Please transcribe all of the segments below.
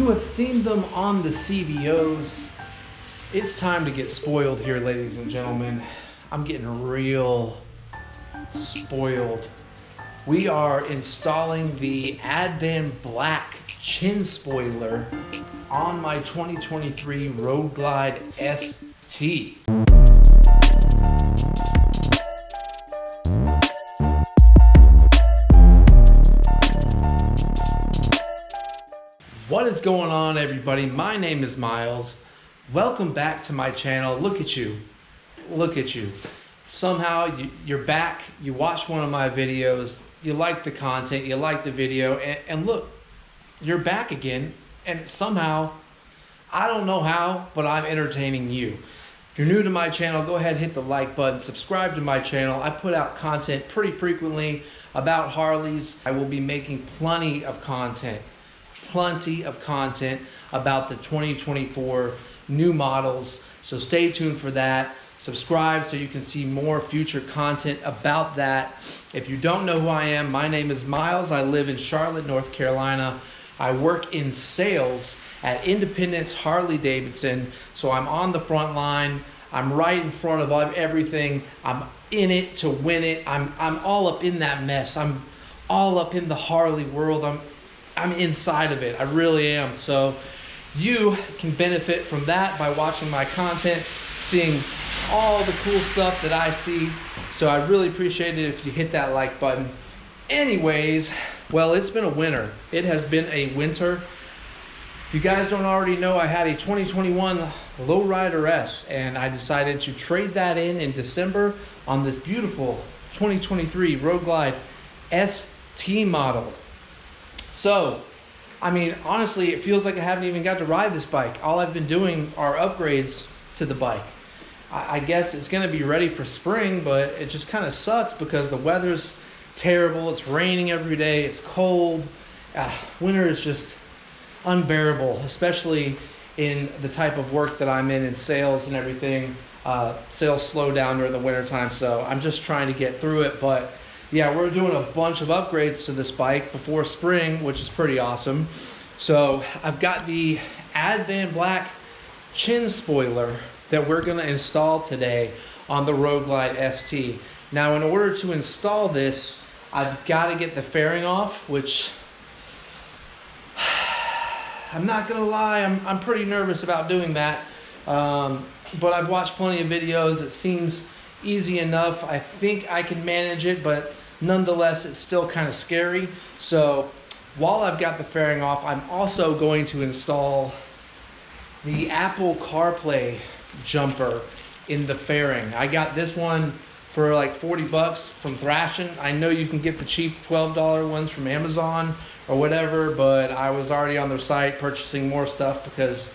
You have seen them on the CVOs. It's time to get spoiled here, ladies and gentlemen. I'm getting real spoiled. We are installing the Advanblack chin spoiler on my 2023 Road Glide ST. What is going on, everybody? My name is Miles. Welcome back to my channel. Look at you. Look at you. Somehow you're back. You watched one of my videos. You like the content. You like the video. And look, you're back again. And somehow, I don't know how, but I'm entertaining you. If you're new to my channel, go ahead and hit the like button. Subscribe to my channel. I put out content pretty frequently about Harleys. I will be making plenty of content about the 2024 new models. So stay tuned for that. Subscribe so you can see more future content about that. If you don't know who I am, my name is Miles. I live in Charlotte, North Carolina. I work in sales at Independence Harley Davidson. So I'm on the front line. I'm right in front of everything. I'm in it to win it. I'm all up in that mess. I'm all up in the Harley world. I'm inside of it. I really am. So you can benefit from that by watching my content, seeing all the cool stuff that I see. So I really appreciate it if you hit that like button. Anyways, well, it's been a winter. It has been a winter. If you guys don't already know, I had a 2021 Lowrider S, and I decided to trade that in December on this beautiful 2023 Road Glide ST model. So, I mean, honestly, it feels like I haven't even got to ride this bike. All I've been doing are upgrades to the bike. I guess it's going to be ready for spring, but it just kind of sucks because the weather's terrible. It's raining every day. It's cold. Winter is just unbearable, especially in the type of work that I'm in sales and everything. Sales slow down during the winter time, so I'm just trying to get through it. But yeah, we're doing a bunch of upgrades to this bike before spring, which is pretty awesome. So I've got the Advanblack chin spoiler that we're going to install today on the Road Glide ST. Now, in order to install this, I've got to get the fairing off, which I'm not going to lie, I'm pretty nervous about doing that. But I've watched plenty of videos. It seems easy enough. I think I can manage it, but nonetheless, it's still kind of scary. So while I've got the fairing off, I'm also going to install the Apple CarPlay jumper in the fairing. I got this one for like 40 bucks from Thrashing. I know you can get the cheap $12 ones from Amazon or whatever, but I was already on their site purchasing more stuff because,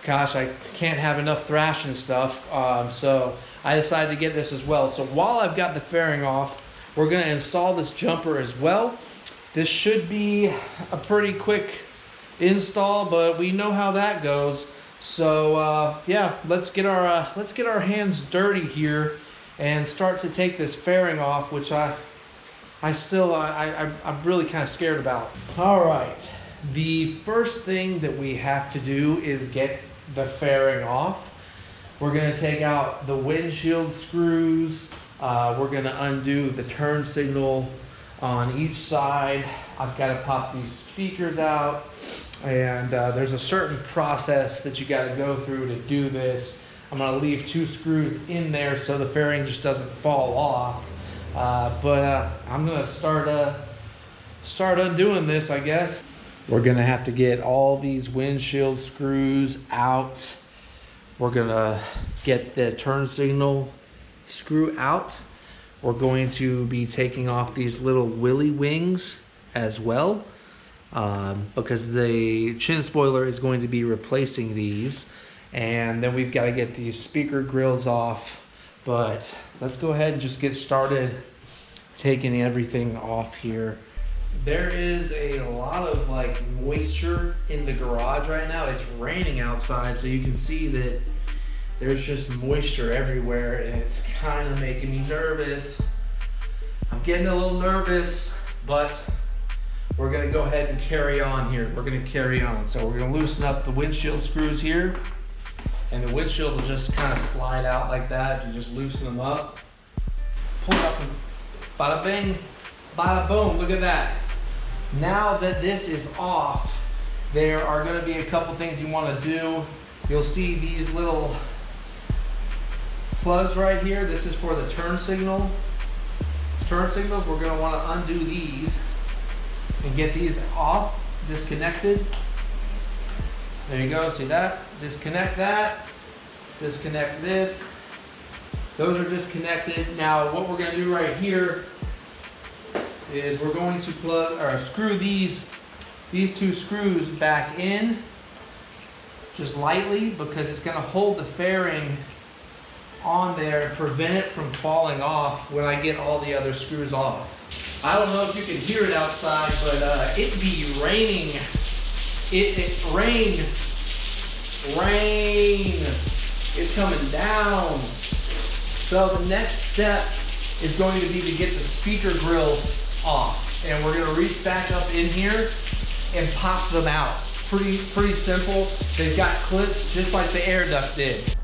gosh, I can't have enough Thrashing stuff. So I decided to get this as well. So while I've got the fairing off, we're going to install this jumper as well. This should be a pretty quick install, but we know how that goes. So yeah, let's get our hands dirty here and start to take this fairing off, which I'm really kind of scared about. All right, the first thing that we have to do is get the fairing off. We're going to take out the windshield screws. We're going to undo the turn signal on each side. I've got to pop these speakers out, and there's a certain process that you got to go through to do this. I'm going to leave 2 screws in there so the fairing just doesn't fall off. But I'm going to start undoing this, I guess. We're going to have to get all these windshield screws out. We're going to get the turn signal screw out. We're going to be taking off these little willy wings as well, because the chin spoiler is going to be replacing these. And then we've got to get these speaker grills off. But let's go ahead and just get started taking everything off here. There is a lot of like moisture in the garage right now. It's raining outside, so you can see that there's just moisture everywhere, and it's kind of making me nervous. I'm getting a little nervous, but we're gonna go ahead and carry on here. We're gonna carry on. So we're gonna loosen up the windshield screws here, and the windshield will just kind of slide out like that. You just loosen them up, pull it up, and bada bing, bada boom, look at that. Now that this is off, there are gonna be a couple things you wanna do. You'll see these little plugs right here. This is for the turn signal. Turn signals, we're gonna wanna undo these and get these off, disconnected. There you go, see that? Disconnect that, disconnect this. Those are disconnected. Now what we're gonna do right here is we're going to plug or screw these two screws back in just lightly, because it's gonna hold the fairing on there and prevent it from falling off when I get all the other screws off. I don't know if you can hear it outside, but it be raining. It rained. Rain. It's coming down. So the next step is going to be to get the speaker grills off. And we're gonna reach back up in here and pop them out. Pretty simple. They've got clips just like the air duct did.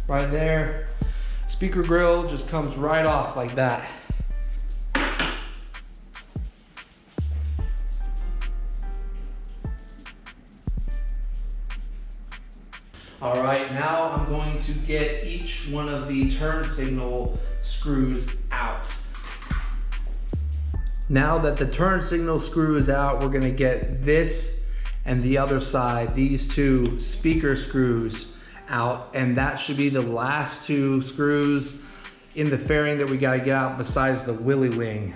Right there. Speaker grill just comes right off like that. All right, now I'm going to get each one of the turn signal screws out. Now that the turn signal screw is out, we're gonna get this and the other side, these two speaker screws out, and that should be the last two screws in the fairing that we gotta get out besides the willy wing.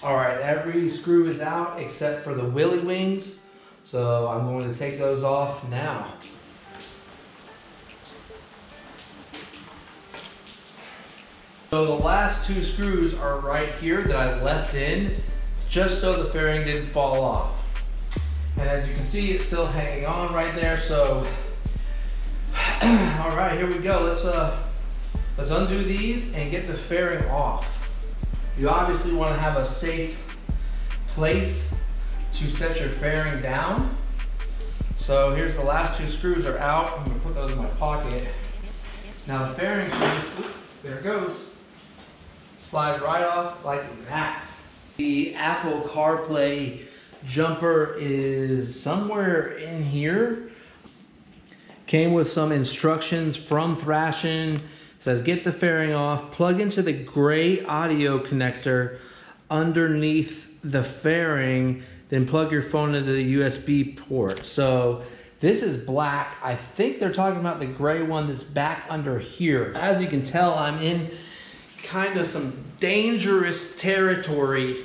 All right, every screw is out except for the willy wings, so I'm going to take those off now. So the last two screws are right here that I left in, just so the fairing didn't fall off. And as you can see, it's still hanging on right there, so. All right, here we go. Let's undo these and get the fairing off. You obviously want to have a safe place to set your fairing down. So here's the last two screws are out. I'm gonna put those in my pocket. Now the fairing should just, oops, there it goes. Slide right off like that. The Apple CarPlay jumper is somewhere in here. Came with some instructions from Thrashin'. It says get the fairing off, plug into the gray audio connector underneath the fairing, then plug your phone into the USB port. So this is black. I think they're talking about the gray one that's back under here. As you can tell, I'm in kind of some dangerous territory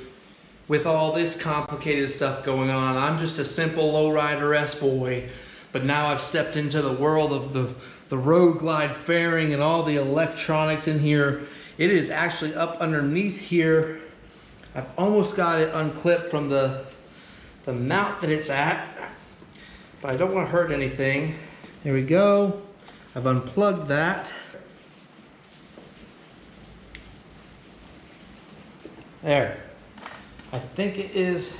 with all this complicated stuff going on. I'm just a simple lowrider S-boy, but now I've stepped into the world of the Road Glide fairing and all the electronics in here. It is actually up underneath here. I've almost got it unclipped from the mount that it's at, but I don't want to hurt anything. There we go. I've unplugged that. There. I think it is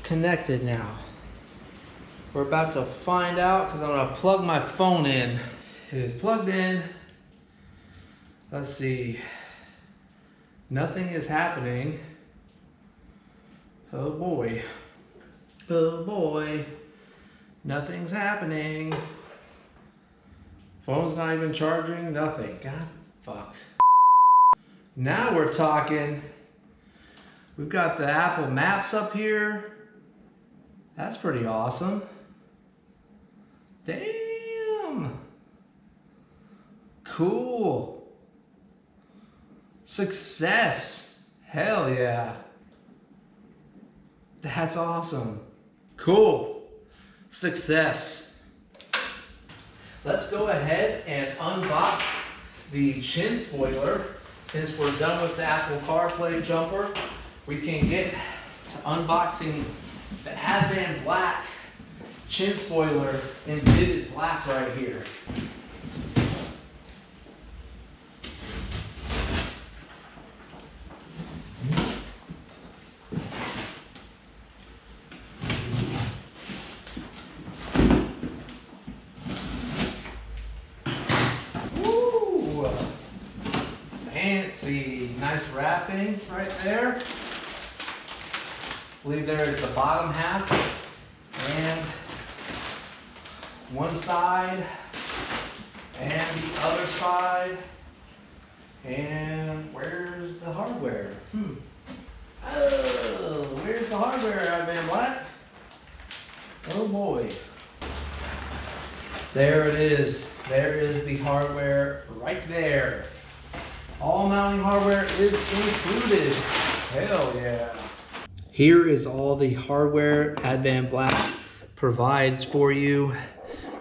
connected now. We're about to find out because I'm gonna plug my phone in. It is plugged in. Let's see. Nothing is happening. Oh boy. Oh boy. Nothing's happening. Phone's not even charging, nothing. God, fuck. Now we're talking. We've got the Apple Maps up here. That's pretty awesome. Damn. Cool. Success. Hell yeah. That's awesome. Cool. Success. Let's go ahead and unbox the chin spoiler. Since we're done with the Apple CarPlay jumper, we can get to unboxing the Advanblack chin spoiler in vivid black right here. Fancy, nice wrapping right there. I believe there is the bottom half and one side and the other side. And where's the hardware? Oh, where's the hardware, Advanblack? Oh boy. There it is. There is the hardware right there. All mounting hardware is included. Hell yeah. Here is all the hardware Advanblack provides for you.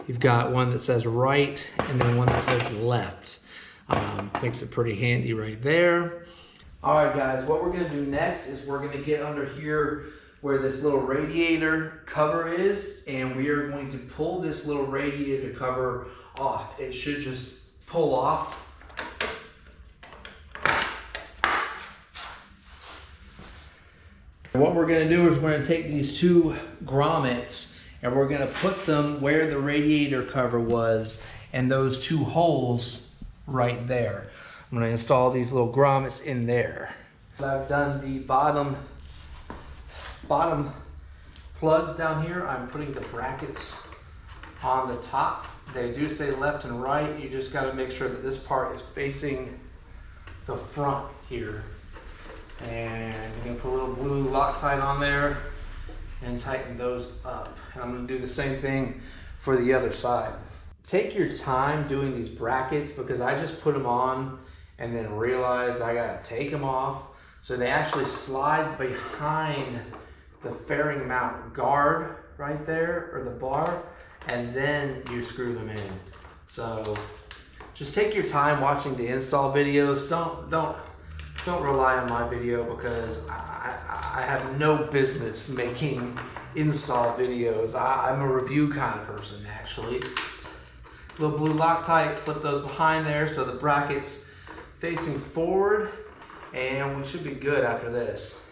You've got one that says right and then one that says left. Makes it pretty handy right there. All right, guys, what we're gonna do next is we're gonna get under here where this little radiator cover is, and we are going to pull this little radiator cover off. It should just pull off. What we're going to do is we're going to take these two grommets and we're going to put them where the radiator cover was and those two holes right there. I'm going to install these little grommets in there. I've done the bottom plugs down here. I'm putting the brackets on the top. They do say left and right. You just got to make sure that this part is facing the front here. And you're gonna put a little blue Loctite on there and tighten those up. And I'm gonna do the same thing for the other side. Take your time doing these brackets because I just put them on and then realized I gotta take them off. So they actually slide behind the fairing mount guard right there, or the bar, and then you screw them in. So just take your time watching the install videos. Don't rely on my video because I have no business making install videos. I'm a review kind of person, actually. Little blue Loctite, slip those behind there so the bracket's facing forward, and we should be good after this.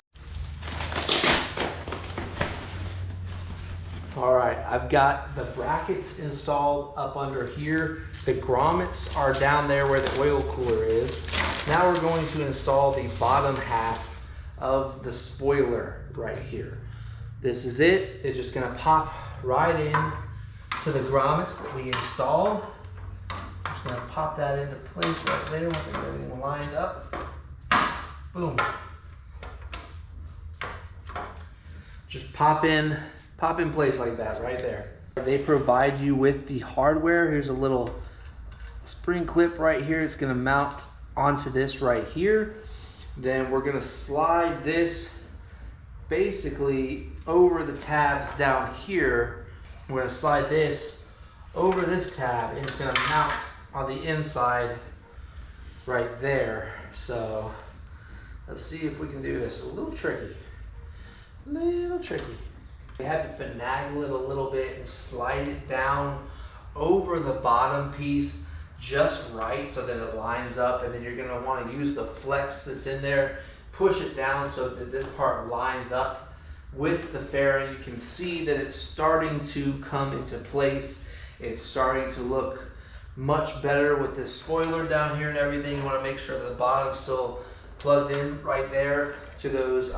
All right, I've got the brackets installed up under here. The grommets are down there where the oil cooler is. Now we're going to install the bottom half of the spoiler right here. This is it. It's just gonna pop right in to the grommets that we installed. I'm just gonna pop that into place right there once I get everything lined up. Boom. Just pop in place like that right there. They provide you with the hardware. Here's a little spring clip right here. It's gonna mount onto this right here. Then we're gonna slide this basically over the tabs down here. We're gonna slide this over this tab and it's gonna mount on the inside right there. So let's see if we can do this. A little tricky. We had to finagle it a little bit and slide it down over the bottom piece just right so that it lines up, and then you're going to want to use the flex that's in there, push it down so that this part lines up with the fairing. You can see that it's starting to come into place. It's starting to look much better with this spoiler down here and everything. You want to make sure the bottom's still plugged in right there to those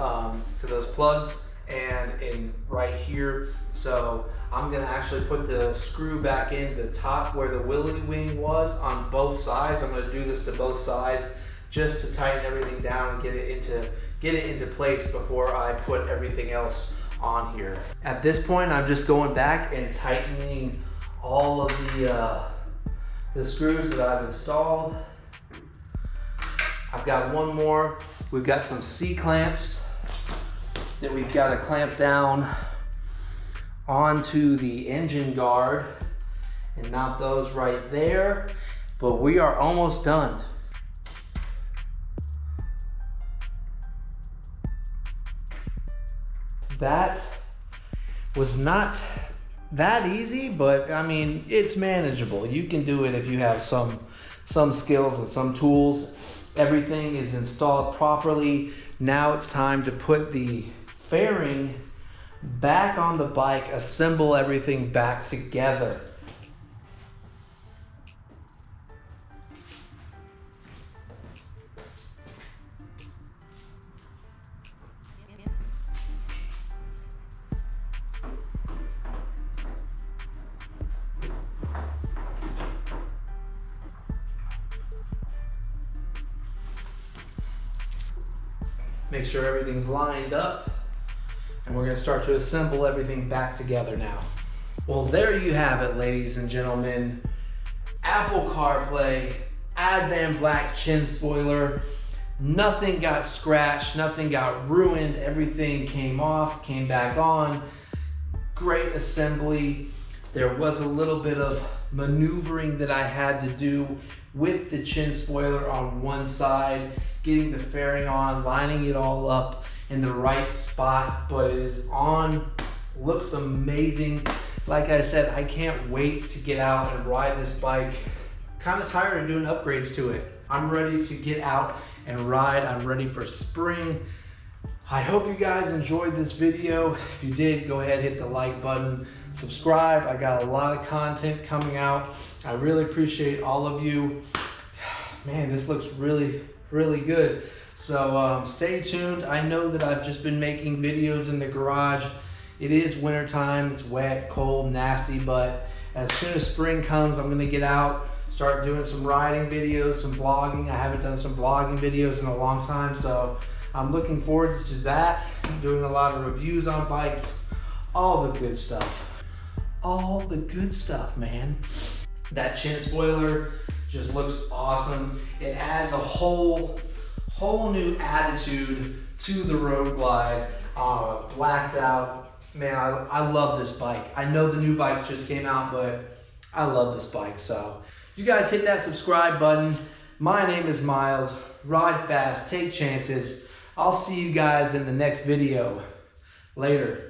plugs and in right here. So I'm gonna actually put the screw back in the top where the willy wing was on both sides. I'm gonna do this to both sides just to tighten everything down and get it into place before I put everything else on here. At this point, I'm just going back and tightening all of the screws that I've installed. I've got one more. We've got some C-clamps that we've got to clamp down onto the engine guard and mount those right there. But we are almost done. That was not that easy, but I mean, it's manageable. You can do it if you have some skills and some tools. Everything is installed properly. Now it's time to put the fairing back on the bike, assemble everything back together. Make sure everything's lined up. And we're gonna start to assemble everything back together now. Well, there you have it, ladies and gentlemen. Apple CarPlay, Advanblack chin spoiler. Nothing got scratched, nothing got ruined. Everything came off, came back on. Great assembly. There was a little bit of maneuvering that I had to do with the chin spoiler on one side, getting the fairing on, lining it all up in the right spot, but it is on, looks amazing. Like I said, I can't wait to get out and ride this bike. Kind of tired of doing upgrades to it. I'm ready to get out and ride. I'm ready for spring. I hope you guys enjoyed this video. If you did, go ahead, hit the like button, subscribe. I got a lot of content coming out. I really appreciate all of you. Man, this looks really, really good. So stay tuned. I know that I've just been making videos in the garage. It is winter time, it's wet, cold, nasty, but as soon as spring comes, I'm gonna get out, start doing some riding videos, some vlogging. I haven't done some vlogging videos in a long time, so I'm looking forward to that. I'm doing a lot of reviews on bikes, all the good stuff. All the good stuff, man. That chin spoiler just looks awesome. It adds a whole new attitude to the Road Glide. Blacked out. Man, I love this bike. I know the new bikes just came out, but I love this bike. So you guys hit that subscribe button. My name is Miles. Ride fast, take chances. I'll see you guys in the next video. Later.